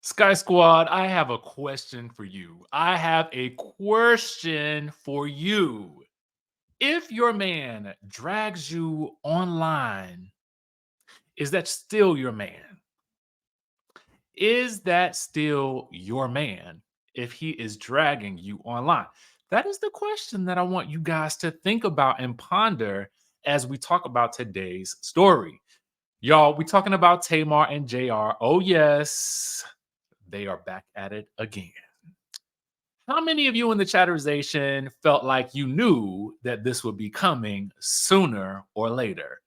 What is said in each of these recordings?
Sky Squad, I have a question for you. I have a question for you. If your man drags you online, is that still your man? Is that still your man if he is dragging you online? That is the question that I want you guys to think about and ponder as we talk about today's story. Y'all, we talking about Tamar and JR. Oh, yes, they are back at it again. How many of you in the chatterization felt like you knew that this would be coming sooner or later?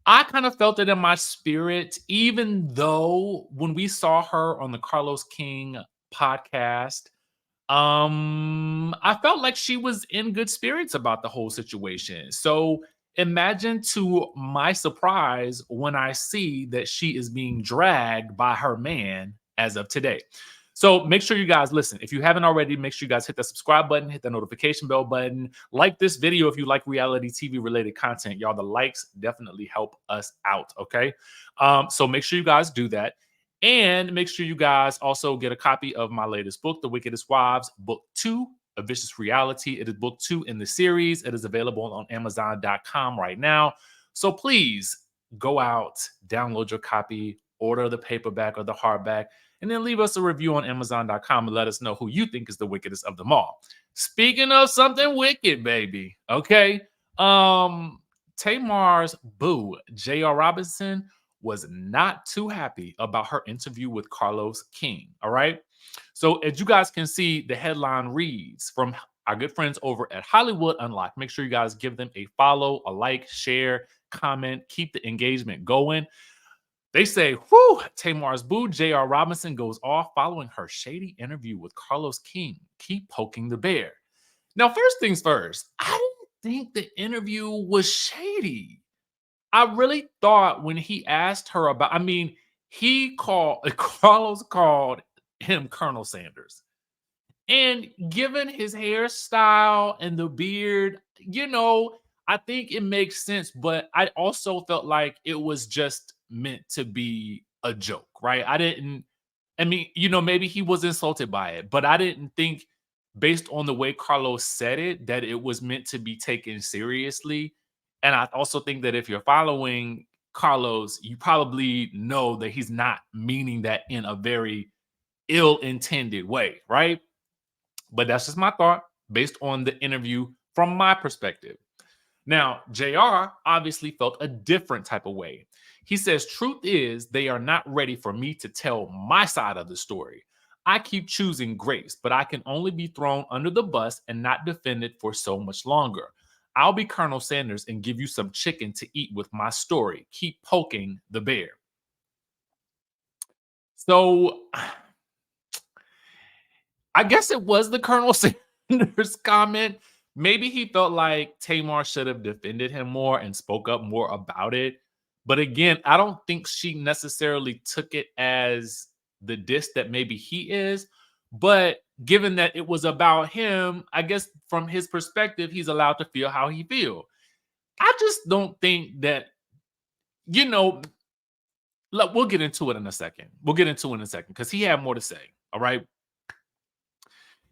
I kind of felt it in my spirit, even though when we saw her on the Carlos King podcast, I felt like she was in good spirits about the whole situation. So imagine to my surprise when I see that she is being dragged by her man as of today. So make sure you guys listen. If you haven't already, make sure you guys hit the subscribe button, hit the notification bell button, like this video if you like reality TV related content. Y'all, the likes definitely help us out. Okay. So make sure you guys do that. And make sure you guys also get a copy of my latest book, The Wickedest Wives, Book 2, A Vicious Reality. It is book 2 in the series. It is available on Amazon.com right now. So please go out, download your copy, order the paperback or the hardback, and then leave us a review on Amazon.com and let us know who you think is the wickedest of them all. Speaking of something wicked, baby, okay? Tamar'S boo, J.R. Robinson, was not too happy about her interview with Carlos King. All right. So, as you guys can see, the headline reads from our good friends over at Hollywood Unlocked. Make sure you guys give them a follow, a like, share, comment, keep the engagement going. They say, whew, Tamar'S boo, J.R. Robinson goes off following her shady interview with Carlos King. Keep poking the bear. Now, first things first, I didn't think the interview was shady. I really thought when he asked her about, he called, Carlos called him Colonel Sanders. And given his hairstyle and the beard, I think it makes sense. But I also felt like it was just meant to be a joke, right? Maybe he was insulted by it, but I didn't think, based on the way Carlos said it, that it was meant to be taken seriously. And I also think that if you're following Carlos, you probably know that he's not meaning that in a very ill-intended way, right? But that's just my thought based on the interview from my perspective. Now, JR obviously felt a different type of way. He says, truth is, they are not ready for me to tell my side of the story. I keep choosing grace, but I can only be thrown under the bus and not defended for so much longer. I'll be Colonel Sanders and give you some chicken to eat with my story. Keep poking the bear. So I guess it was the Colonel Sanders comment. Maybe he felt like Tamar should have defended him more and spoke up more about it. But again, I don't think she necessarily took it as the diss that maybe he is. But given that it was about him, I guess from his perspective, he's allowed to feel how he feels. I just don't think that, you know, look, we'll get into it in a second. We'll get into it in a second because he had more to say. All right.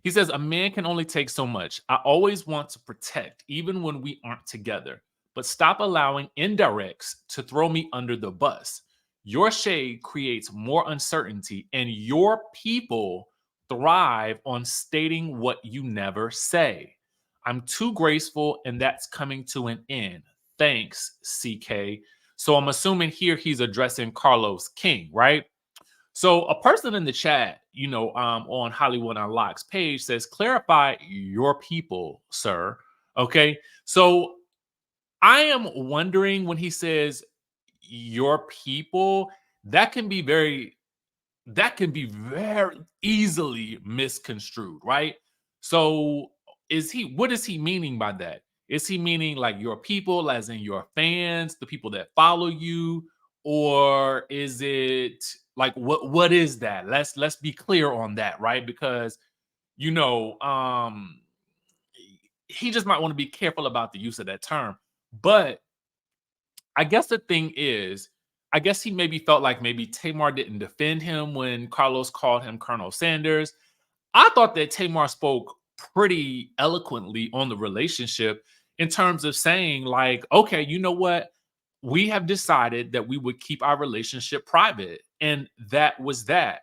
He says, a man can only take so much. I always want to protect, even when we aren't together. But stop allowing indirects to throw me under the bus. Your shade creates more uncertainty, and your people thrive on stating what you never say. I'm too graceful, and that's coming to an end. Thanks, CK. So I'm assuming here he's addressing Carlos King, right? So a person in the chat, on Hollywood Unlocks page says, clarify your people, sir. Okay. So I am wondering when he says your people, that can be very easily misconstrued, right? So what is he meaning by that? Is he meaning like your people, as in your fans, the people that follow you, or is it like what is that? Let's be clear on that, right? Because you know, he just might want to be careful about the use of that term. But I guess the thing is, I guess he maybe felt like maybe Tamar didn't defend him when Carlos called him Colonel Sanders. I thought that Tamar spoke pretty eloquently on the relationship in terms of saying, like, okay, you know what? We have decided that we would keep our relationship private. And that was that.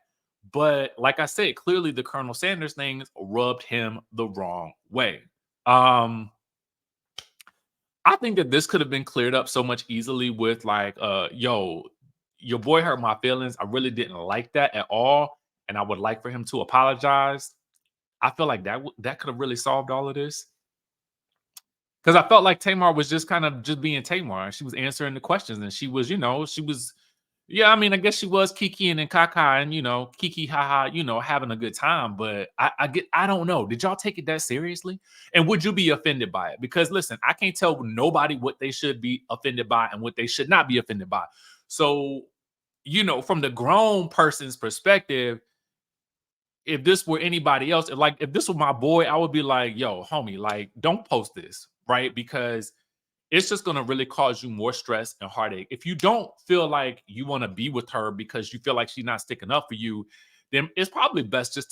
But like I said, clearly the Colonel Sanders thing rubbed him the wrong way. Um, I think that this could have been cleared up so much easily with like, yo, your boy hurt my feelings. I really didn't like that at all. And I would like for him to apologize. I feel like that could have really solved all of this. Because I felt like Tamar was just kind of just being Tamar. She was answering the questions, and she was, yeah. I mean, I guess she was Kiki and Kaka, and Kiki, haha, having a good time. But I don't know. Did y'all take it that seriously? And would you be offended by it? Because listen, I can't tell nobody what they should be offended by and what they should not be offended by. So, from the grown person's perspective, if this were anybody else, if this was my boy, I would be like, yo, homie, like, don't post this, right? Because it's just gonna really cause you more stress and heartache. If you don't feel like you want to be with her because you feel like she's not sticking up for you, then it's probably best just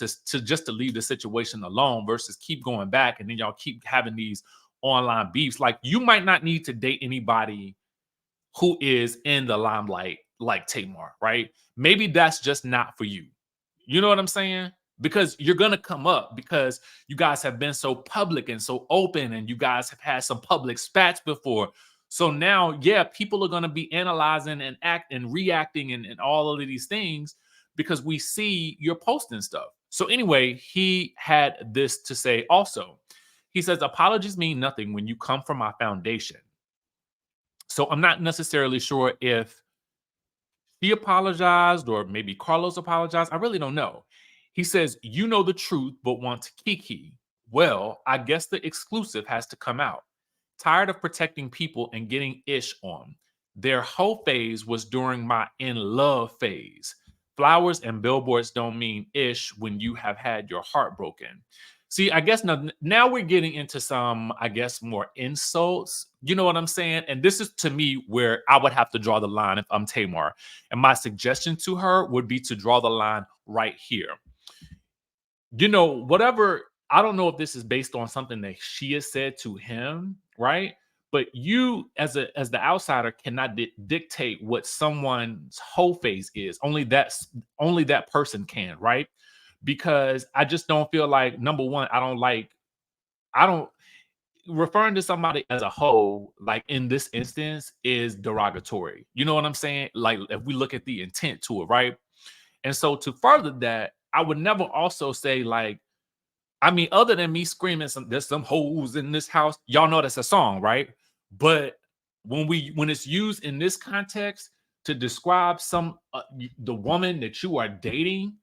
to leave the situation alone versus keep going back and then y'all keep having these online beefs. Like, you might not need to date anybody who is in the limelight like Tamar, right? Maybe that's just not for you. You know what I'm saying? Because you're going to come up because you guys have been so public and so open and you guys have had some public spats before. So now, yeah, people are going to be analyzing and reacting and all of these things because we see you're posting stuff. So anyway, he had this to say also. He says, apologies mean nothing when you come from my foundation. So I'm not necessarily sure if he apologized or maybe Carlos apologized. I really don't know. He says, you know the truth, but want to kiki. Well, I guess the exclusive has to come out. Tired of protecting people and getting ish on. Their whole phase was during my in love phase. Flowers and billboards don't mean ish when you have had your heart broken. See, I guess now we're getting into some, I guess, more insults. You know what I'm saying? And this is to me where I would have to draw the line if I'm Tamar. And my suggestion to her would be to draw the line right here. Whatever, I don't know if this is based on something that she has said to him, right? But you, as the outsider, cannot dictate what someone's whole face is. Only that person can, right? Because I just don't feel like, number one, I don't referring to somebody as a whole, like in this instance, is derogatory. You know what I'm saying? Like, if we look at the intent to it, right? And so to further that, I would never also say, like, I mean, other than me screaming there's some hoes in this house, y'all know that's a song, right? But when it's used in this context to describe the woman that you are dating,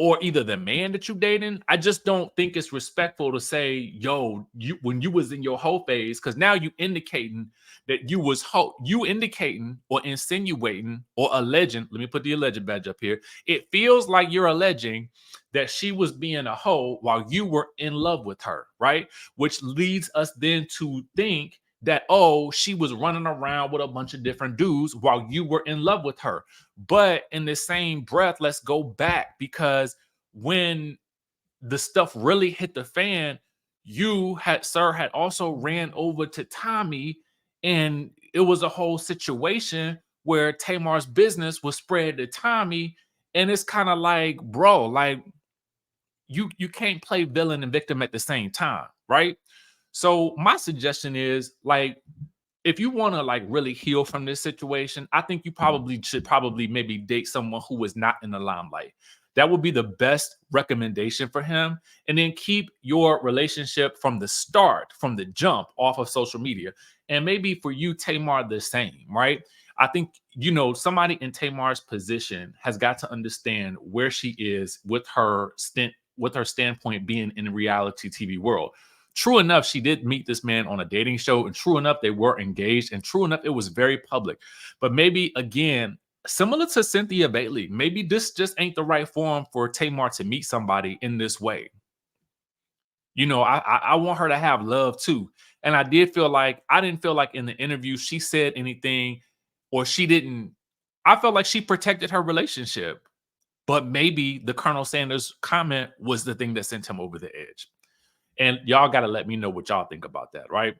or either the man that you dating, I just don't think it's respectful to say, yo, when you was in your whole phase, because now you indicating that you indicating or insinuating or alleging, let me put the alleged badge up here. It feels like you're alleging that she was being a hoe while you were in love with her, right? Which leads us then to think that, oh, she was running around with a bunch of different dudes while you were in love with her. But in the same breath, let's go back, because when the stuff really hit the fan, sir had also ran over to Tommy, and it was a whole situation where Tamar's business was spread to Tommy. And it's kind of like, bro, like, you can't play villain and victim at the same time, right? So my suggestion is, like, if you want to like really heal from this situation, I think you probably maybe date someone who is not in the limelight. That would be the best recommendation for him. And then keep your relationship from the start, from the jump, off of social media. And maybe for you, Tamar, the same, right? I think, somebody in Tamar's position has got to understand where she is with her standpoint being in the reality TV world. True enough, she did meet this man on a dating show, and true enough, they were engaged, and true enough, it was very public. But maybe, again, similar to Cynthia Bailey, maybe this just ain't the right forum for Tamar to meet somebody in this way. I want her to have love too. And I didn't feel like in the interview she said anything, or she didn't. I felt like she protected her relationship, but maybe the Colonel Sanders comment was the thing that sent him over the edge. And y'all got to let me know what y'all think about that, right?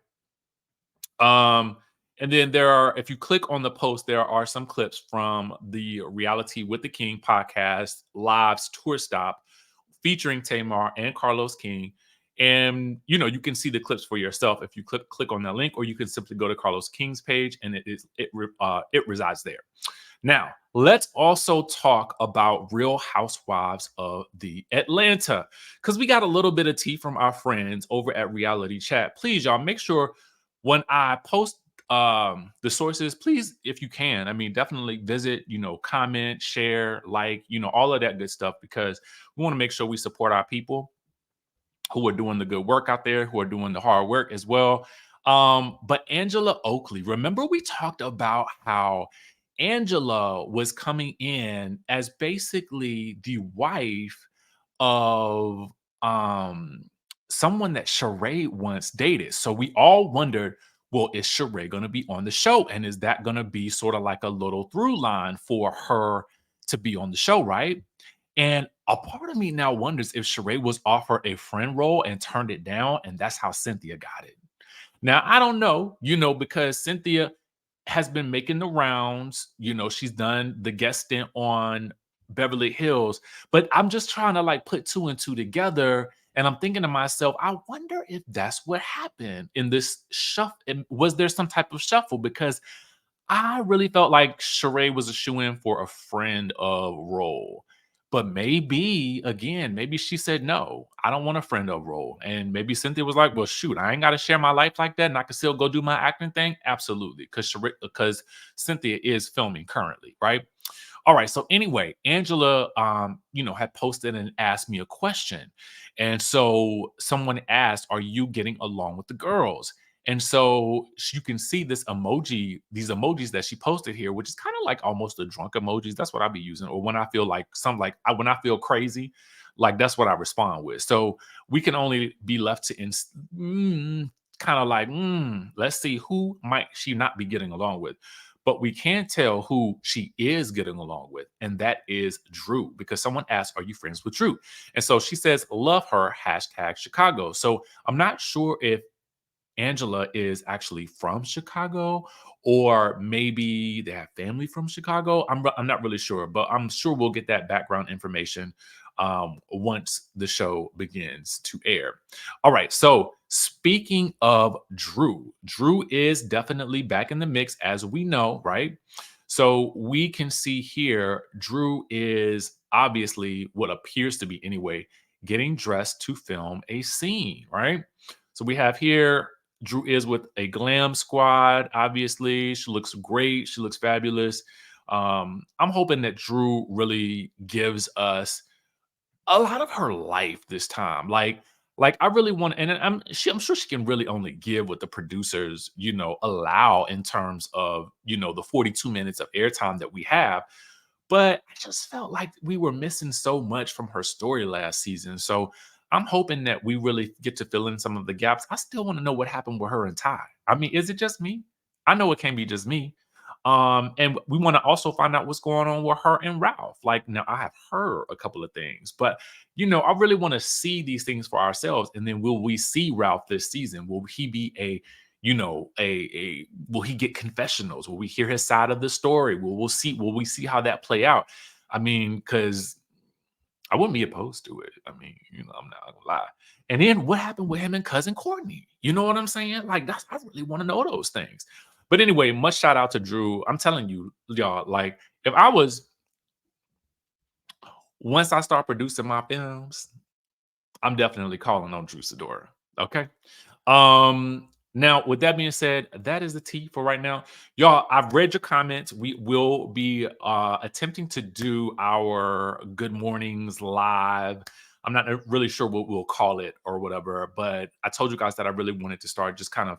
Um, and then there are, if you click on the post, there are some clips from the Reality with the King podcast live's tour stop featuring Tamar and Carlos King. And you can see the clips for yourself if you click on that link, or you can simply go to Carlos King's page, and it resides there. Now, let's also talk about Real Housewives of the Atlanta, because we got a little bit of tea from our friends over at Reality Chat. Please, y'all, make sure when I post the sources, please, if you can, I mean, definitely visit, comment, share, like, all of that good stuff, because we want to make sure we support our people who are doing the good work out there, who are doing the hard work as well. But Angela Oakley, remember we talked about how Angela was coming in as basically the wife of someone that Sheree once dated. So we all wondered, well, is Sheree going to be on the show? And is that going to be sort of like a little through line for her to be on the show, right? And a part of me now wonders if Sheree was offered a friend role and turned it down, and that's how Cynthia got it. Now, I don't know, because Cynthia has been making the rounds. She's done the guest stint on Beverly Hills, but I'm just trying to like put two and two together. And I'm thinking to myself, I wonder if that's what happened in this shuffle. Was there some type of shuffle? Because I really felt like Sheree was a shoe-in for a friend of role. But maybe, again, maybe she said, no, I don't want a friend of role. And maybe Cynthia was like, well, shoot, I ain't got to share my life like that, and I can still go do my acting thing. Absolutely. Because Cynthia is filming currently, right? All right. So anyway, Angela, had posted and asked me a question. And so someone asked, are you getting along with the girls? And so you can see these emojis that she posted here, which is kind of like almost the drunk emojis. That's what I be using. Or when I feel like when I feel crazy, like that's what I respond with. So we can only be left to kind of like, let's see who might she not be getting along with. But we can tell who she is getting along with, and that is Drew, because someone asked, are you friends with Drew? And so she says, love her, #Chicago. So I'm not sure if Angela is actually from Chicago, or maybe they have family from Chicago. I'm not really sure, but I'm sure we'll get that background information once the show begins to air. All right. So speaking of Drew, Drew is definitely back in the mix, as we know, right? So we can see here, Drew is obviously what appears to be anyway, getting dressed to film a scene, right? So we have here Drew is with a glam squad. Obviously, she looks great. She looks fabulous. I'm hoping that Drew really gives us a lot of her life this time. Like I really want, and I'm sure she can really only give what the producers, allow in terms of the 42 minutes of airtime that we have. But I just felt like we were missing so much from her story last season. So I'm hoping that we really get to fill in some of the gaps. I still want to know what happened with her and Ty. I mean, is it just me? I know it can't be just me. And we want to also find out what's going on with her and Ralph. Like, now I have heard a couple of things, but I really want to see these things for ourselves. And then will we see Ralph this season? Will he be a will he get confessionals? Will we hear his side of the story? Will we see how that play out? I mean, because I wouldn't be opposed to it. I mean, I'm not gonna lie. And then what happened with him and cousin Courtney? You know what I'm saying? Like, I really want to know those things. But anyway, much shout out to Drew. I'm telling you, y'all, like, if I was once I start producing my films, I'm definitely calling on Drew Sidora. Okay. Now, with that being said, that is the tea for right now. Y'all, I've read your comments. We will be attempting to do our good mornings live. I'm not really sure what we'll call it or whatever, but I told you guys that I really wanted to start just kind of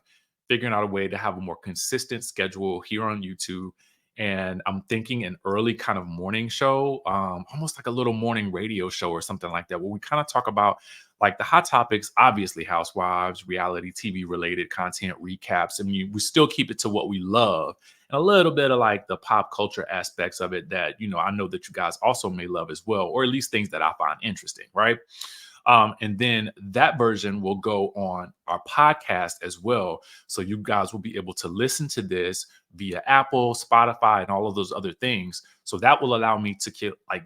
figuring out a way to have a more consistent schedule here on YouTube. And I'm thinking an early kind of morning show, almost like a little morning radio show or something like that, where we kind of talk about like the hot topics, obviously housewives, reality TV related content, recaps. I mean, we still keep it to what we love and a little bit of like the pop culture aspects of it that, I know that you guys also may love as well, or at least things that I find interesting, right? And then that version will go on our podcast as well. So you guys will be able to listen to this via Apple, Spotify, and all of those other things. So that will allow me to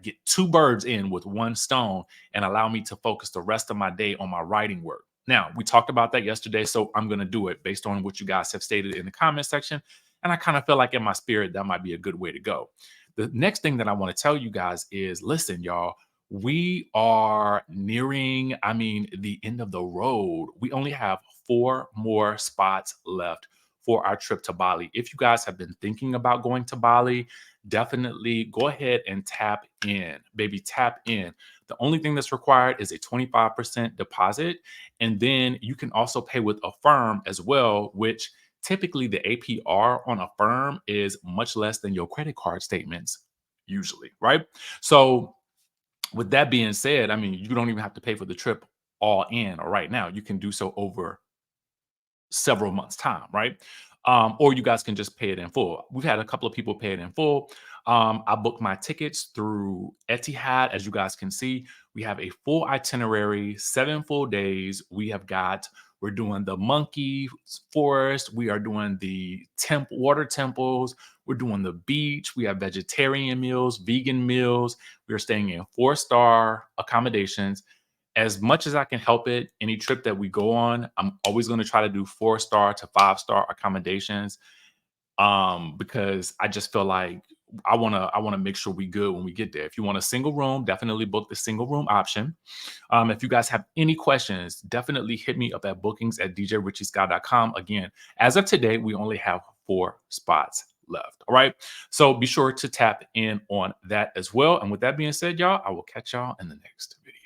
get two birds in with one stone and allow me to focus the rest of my day on my writing work. Now, we talked about that yesterday, so I'm going to do it based on what you guys have stated in the comment section. And I kind of feel like in my spirit, that might be a good way to go. The next thing that I want to tell you guys is, listen, y'all, we are nearing, the end of the road. We only have 4 more spots left for our trip to Bali. If you guys have been thinking about going to Bali, definitely go ahead and tap in, baby, tap in. The only thing that's required is a 25% deposit. And then you can also pay with a firm as well, which typically the APR on a firm is much less than your credit card statements, usually, right? So, with that being said, you don't even have to pay for the trip all in or right now. You can do so over several months' time, right? Or you guys can just pay it in full. We've had a couple of people pay it in full. I booked my tickets through Etihad. As you guys can see, we have a full itinerary, 7 full days. We're doing the monkey forest. We are doing the water temples. We're doing the beach. We have vegetarian meals, vegan meals. We are staying in 4-star accommodations. As much as I can help it, any trip that we go on, I'm always going to try to do 4-star to 5-star accommodations, because I just feel like I want to make sure we good when we get there. If you want a single room, definitely book the single room option. If you guys have any questions, definitely hit me up at bookings@DJRichieSkye.com. Again, as of today, we only have 4 spots left. All right. So be sure to tap in on that as well. And with that being said, y'all, I will catch y'all in the next video.